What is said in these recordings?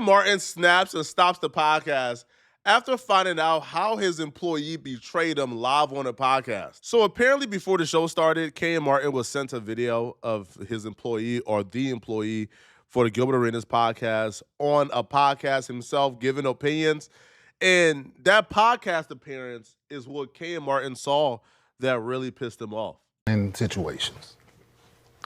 Kenyon Martin snaps and stops the podcast after finding out how his employee betrayed him live on a podcast. So apparently, before the show started, Kenyon Martin was sent a video of his employee or the employee for the Gilbert Arenas podcast on a podcast himself, giving opinions. And that podcast appearance is what Kenyon Martin saw that really pissed him off. In situations.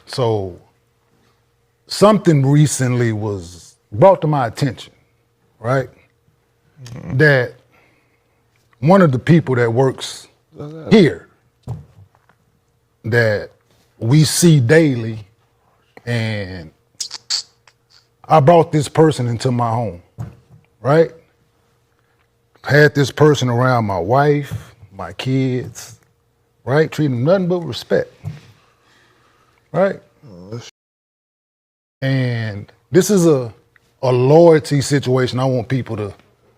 So something recently was brought to my attention, right? Mm-hmm. That one of the people that works here that we see daily, and I brought this person into my home, right? Had this person around my wife, my kids, right? Treating them nothing but respect, right? And this is a loyalty situation I want people to,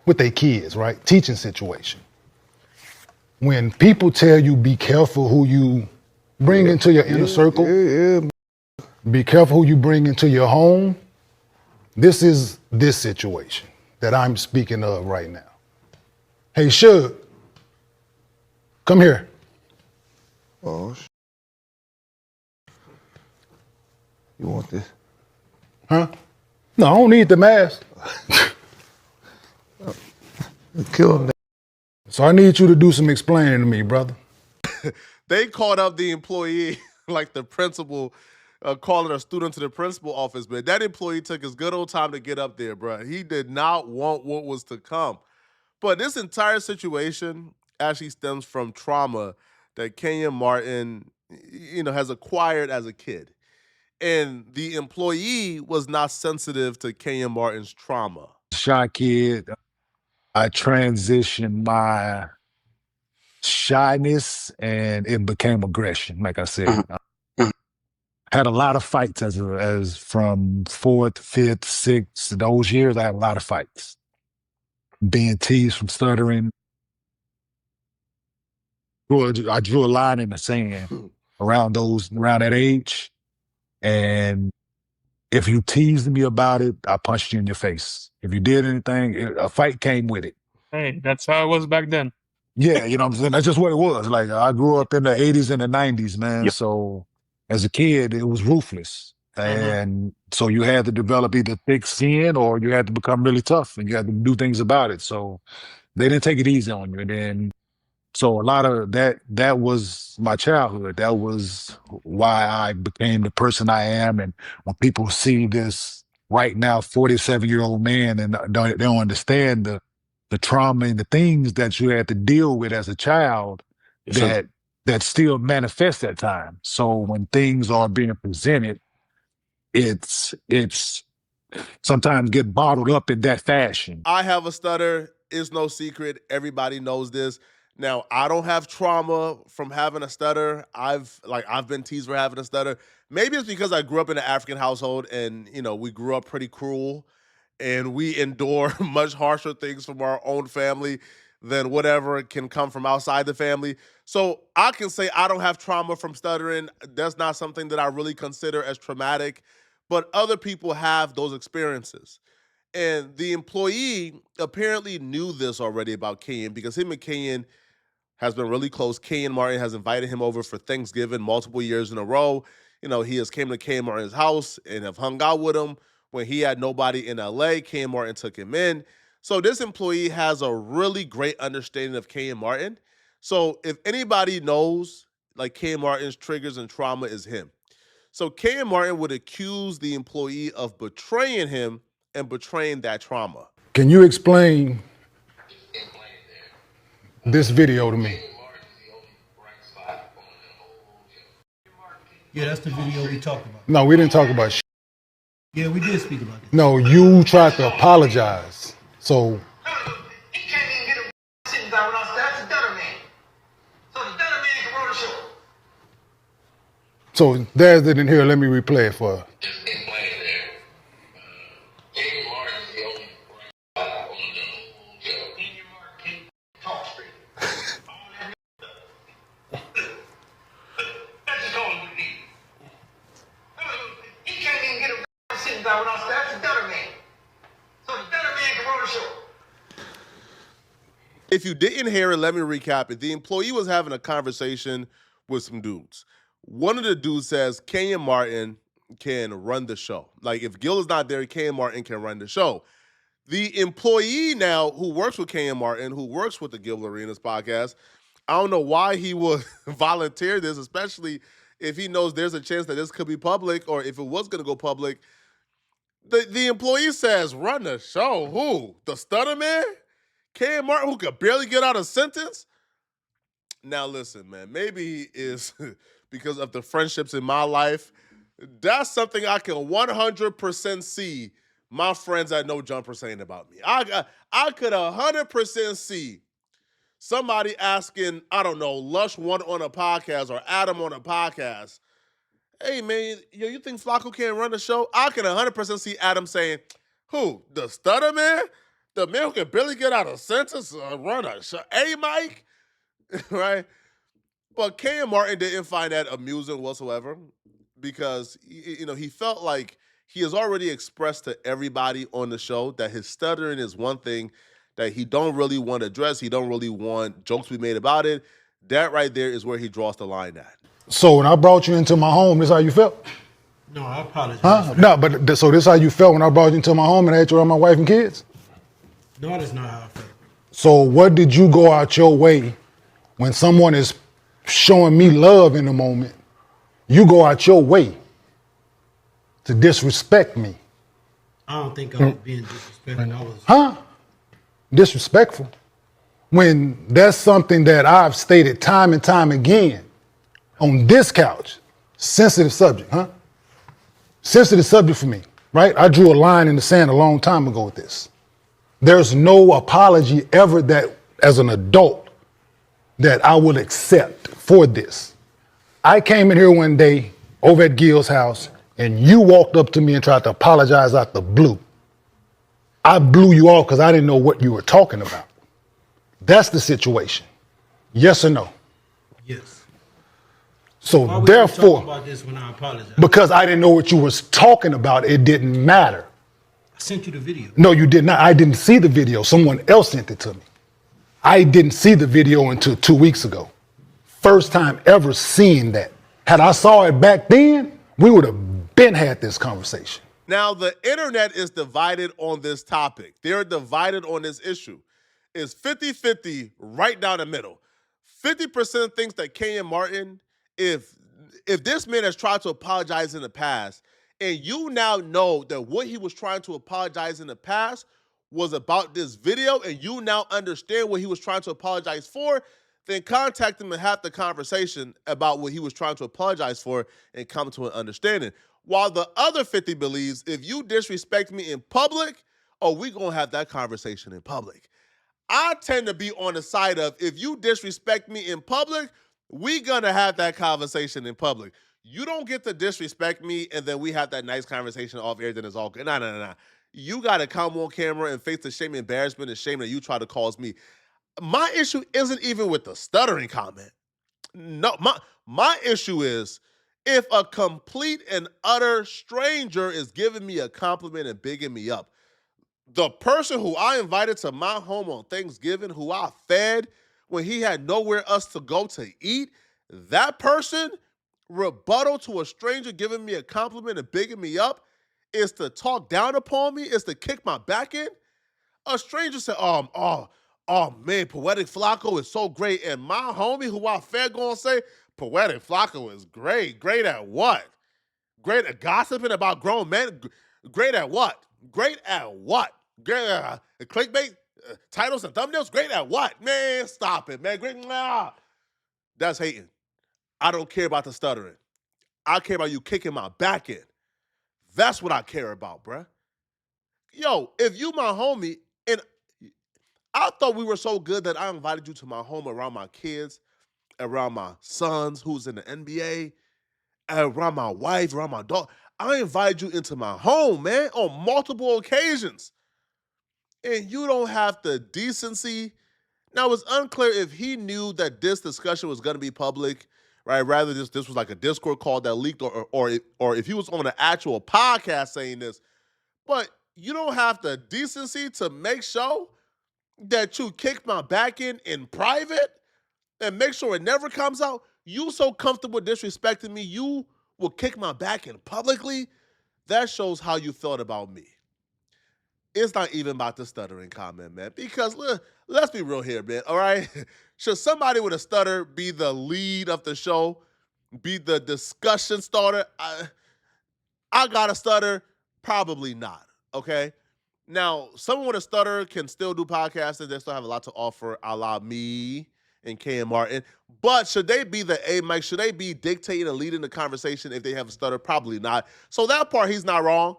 with their kids, right? Teaching situation. When people tell you be careful who you bring into your inner circle, be careful who you bring into your home, this is this situation that I'm speaking of right now. Hey, Suge, come here. Oh, you want this? Huh? No, I don't need the mask. Kill him. So I need you to do some explaining to me, brother. They called up the employee, like the principal, calling a student to the principal office, but that employee took his good old time to get up there, bro. He did not want what was to come. But this entire situation actually stems from trauma that Kenyon Martin, has acquired as a kid. And the employee was not sensitive to Kenyon Martin's trauma. Shy kid, I transitioned my shyness and it became aggression. Like I said, had a lot of fights as from 4th, 5th, 6th, those years. I had a lot of fights. Being teased from stuttering. I drew a line in the sand around that age. And if you teased me about it, I punched you in your face. If you did anything, a fight came with it. Hey, that's how it was back then. Yeah, you know what I'm saying? That's just what it was. Like, I grew up in the 80s and the 90s, man. Yep. So as a kid, it was ruthless. And so you had to develop either thick skin or you had to become really tough and you had to do things about it. So they didn't take it easy on you. And then, so a lot of that was my childhood. That was why I became the person I am. And when people see this right now, 47-year-old man, and they don't understand the trauma and the things that you had to deal with as a child that still manifest at times. So when things are being presented, it's sometimes get bottled up in that fashion. I have a stutter. It's no secret. Everybody knows this. Now, I don't have trauma from having a stutter. I've been teased for having a stutter. Maybe it's because I grew up in an African household and, we grew up pretty cruel and we endure much harsher things from our own family than whatever can come from outside the family. So I can say I don't have trauma from stuttering. That's not something that I really consider as traumatic, but other people have those experiences. And the employee apparently knew this already about Kenyon because him and Kenyon has been really close. Kenyon Martin has invited him over for Thanksgiving multiple years in a row. He has came to Kenyon Martin's house and have hung out with him. When he had nobody in LA, Kenyon Martin took him in. So this employee has a really great understanding of Kenyon Martin. So if anybody knows, Kenyon Martin's triggers and trauma is him. So Kenyon Martin would accuse the employee of betraying him and betraying that trauma. Can you explain this video to me? Yeah, that's the video we talked about. No, we didn't talk about shit. Yeah, we did speak about it. No, you tried to apologize. So He can't even get a sitting down with us. That's the stutter man. So the stutter man can run the show. So there's it in here. Let me replay it for her. He can't even get a sitting down with us. That's the stutter man. So the the show. If you didn't hear it, let me recap it. The employee was having a conversation with some dudes. One of the dudes says Kenyon Martin can run the show. Like, if Gil is not there, Kenyon Martin can run the show. The employee now who works with Kenyon Martin, who works with the Gil Arenas podcast, I don't know why he would volunteer this, especially if he knows there's a chance that this could be public, or if it was going to go public. The employee says, run the show. Who? The stutter man? Kenyon Martin, who could barely get out a sentence? Now, listen, man, maybe he is because of the friendships in my life. That's something I can 100% see my friends at No Jumper saying about me. I could 100% see somebody asking, I don't know, Lush One on a podcast or Adam on a podcast, hey, man, you think Flacco can't run the show? I can 100% see Adam saying, who? The stutter man? The man who can barely get out a sentence run a show? Hey, Mike? Right? But Kenyon Martin didn't find that amusing whatsoever because, he felt like he has already expressed to everybody on the show that his stuttering is one thing that he don't really want to address. He don't really want jokes to be made about it. That right there is where he draws the line at. So when I brought you into my home, this how you felt? No, I apologize. Huh? No, but so this how you felt when I brought you into my home and I had you around my wife and kids? No, that's not how I felt. So what did you go out your way when someone is showing me love in the moment? You go out your way to disrespect me. I don't think I was being disrespectful. Disrespectful. When that's something that I've stated time and time again on this couch. Sensitive subject, Sensitive subject for me, right? I drew a line in the sand a long time ago with this. There's no apology ever that, as an adult, that I will accept for this. I came in here one day over at Gil's house and you walked up to me and tried to apologize out the blue. I blew you off because I didn't know what you were talking about. That's the situation. Yes or no? Yes. So Why would therefore, you talk about this when I apologize? because I didn't know what you was talking about, it didn't matter. I sent you the video. No, you did not. I didn't see the video. Someone else sent it to me. I didn't see the video until 2 weeks ago. First time ever seeing that. Had I saw it back then, we would have been had this conversation. Now, the internet is divided on this topic. They're divided on this issue. It's 50-50 right down the middle. 50% thinks that Kenyon Martin, if this man has tried to apologize in the past, and you now know that what he was trying to apologize in the past was about this video, and you now understand what he was trying to apologize for, then contact him and have the conversation about what he was trying to apologize for and come to an understanding. While the other 50 believes if you disrespect me in public, we gonna have that conversation in public. I tend to be on the side of if you disrespect me in public, we gonna have that conversation in public. You don't get to disrespect me and then we have that nice conversation off air, then it's all good. Nah. You gotta come on camera and face the shame, embarrassment, and shame that you try to cause me. My issue isn't even with the stuttering comment. No, my issue is if a complete and utter stranger is giving me a compliment and bigging me up. The person who I invited to my home on Thanksgiving, who I fed when he had nowhere else to go to eat, that person rebuttal to a stranger giving me a compliment and bigging me up is to talk down upon me, is to kick my back in. A stranger said, oh man, Poetic Flacco is so great. And my homie who I fed gonna say, Poetic Flacco is great. Great at what? Great at gossiping about grown men? Great at what? Great at what? Great at clickbait, titles and thumbnails? Great at what? Man, stop it, man. Great, nah. That's hating. I don't care about the stuttering. I care about you kicking my back in. That's what I care about, bruh. Yo, if you my homie, and I thought we were so good that I invited you to my home around my kids, around my sons who's in the NBA, around my wife, around my dog. I invited you into my home, man, on multiple occasions. And you don't have the decency. Now, it's unclear if he knew that this discussion was going to be public, right? Rather, this was like a Discord call that leaked, or if he was on an actual podcast saying this. But you don't have the decency to make sure that you kick my back in private and make sure it never comes out. You so comfortable disrespecting me, you will kick my back in publicly. That shows how you felt about me. It's not even about the stuttering comment, man. Because let's be real here, man. All right, should somebody with a stutter be the lead of the show, be the discussion starter? I got a stutter, probably not. Okay. Now, someone with a stutter can still do podcasting. They still have a lot to offer, a la me and Kenyon Martin. But should they be the A mic? Should they be dictating and leading the conversation if they have a stutter? Probably not. So that part, he's not wrong.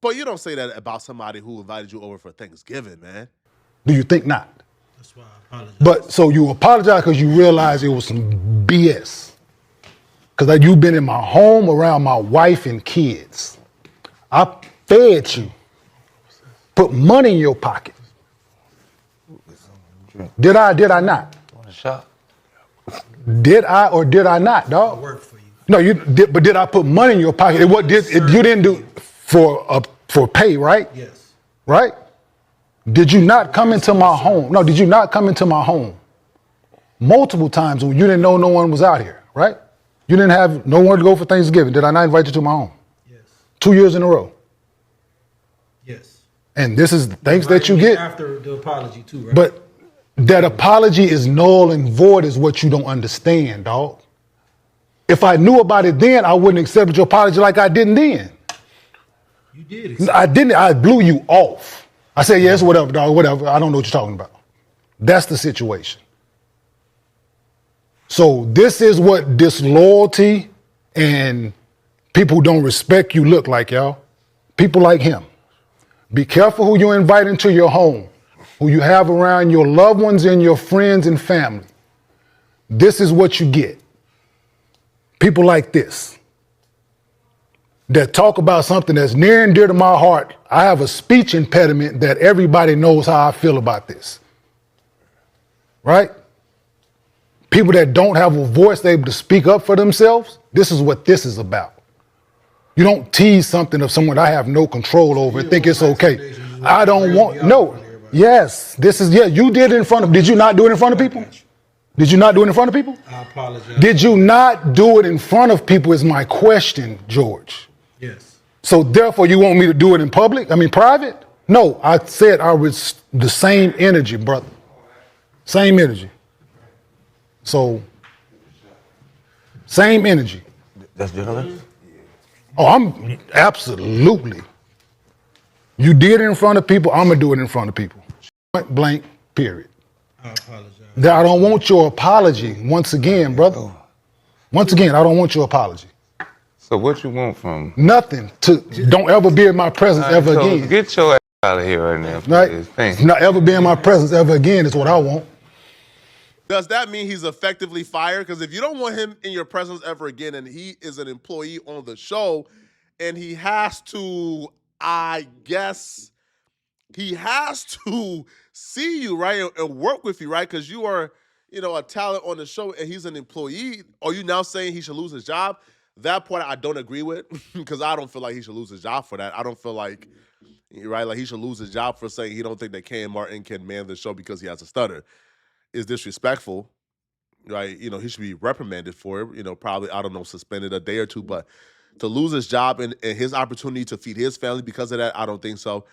But you don't say that about somebody who invited you over for Thanksgiving, man. Do you think not? That's why I apologize. But so you apologize because you realize it was some BS. Because you've been in my home around my wife and kids. I fed you. Put money in your pocket. Did I or did I not? Want a shot? Did I or did I not, I dog? work for you. No, you did, but did I put money in your pocket? You didn't do for pay, right? Yes. Right? Did you not come into my home? No, did you not come into my home multiple times when you didn't know no one was out here, right? You didn't have no one to go for Thanksgiving. Did I not invite you to my home? Yes. 2 years in a row. Yes. And this is thanks that you Me get. after the apology too, right? But that apology is null and void is what you don't understand, dog. If I knew about it then, I wouldn't accept your apology like I didn't then. You did accept. I didn't. I blew you off. I said, yes, whatever, dog, whatever. I don't know what you're talking about. That's the situation. So this is what disloyalty and people who don't respect you look like, y'all. People like him. Be careful who you invite into your home, who you have around your loved ones and your friends and family. This is what you get. People like this that talk about something that's near and dear to my heart. I have a speech impediment that everybody knows how I feel about this. Right? People that don't have a voice, they able to speak up for themselves. This is what this is about. You don't tease something of someone I have no control over and think it's okay. I don't want, no. Yes, this is, yeah, you did it in front of, did you not do it in front of people? Did you not do it in front of people? I apologize. Did you not do it in front of people is my question, George. Yes. So therefore you want me to do it in public? I mean, private? No, I said I was the same energy, brother. Same energy. So, same energy. That's gentlemen? Oh, I'm absolutely. You did it in front of people, I'm gonna do it in front of people. Point blank, period. I apologize. I don't want your apology once again, brother. Once again, I don't want your apology. So what you want from? Nothing. Don't ever be in my presence ever So again. get your ass out of here right now, Right? please. Thank you. Not ever be in my presence ever again is what I want. Does that mean he's effectively fired? Because if you don't want him in your presence ever again and he is an employee on the show and he has to, I guess, he has to see you, right, and work with you, right? Because you are, a talent on the show and he's an employee. Are you now saying he should lose his job? That part I don't agree with because I don't feel like he should lose his job for that. I don't feel like, right, like he should lose his job for saying he don't think that Kenyon Martin can man the show because he has a stutter. Is disrespectful, right? He should be reprimanded for it, probably, I don't know, suspended a day or two, but to lose his job and his opportunity to feed his family because of that, I don't think so.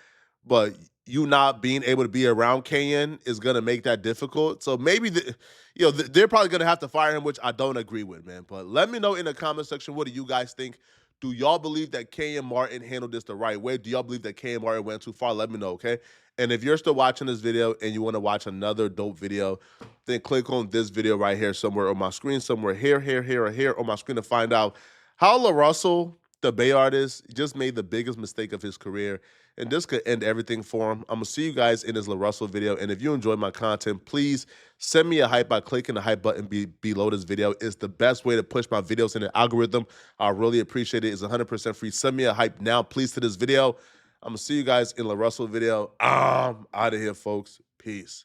But you not being able to be around Kenyon is going to make that difficult. So maybe, they're probably going to have to fire him, which I don't agree with, man. But let me know in the comment section, what do you guys think? Do y'all believe that Kenyon Martin handled this the right way? Do y'all believe that Kenyon Martin went too far? Let me know, okay? And if you're still watching this video and you want to watch another dope video, then click on this video right here somewhere on my screen, somewhere here, or here on my screen to find out how LaRussell, the Bay artist, just made the biggest mistake of his career. And this could end everything for him. I'm going to see you guys in this LaRussell video. And if you enjoy my content, please send me a hype by clicking the hype button below this video. It's the best way to push my videos in the algorithm. I really appreciate it. It's 100% free. Send me a hype now, please, to this video. I'm going to see you guys in LaRussell video. I'm out of here, folks. Peace.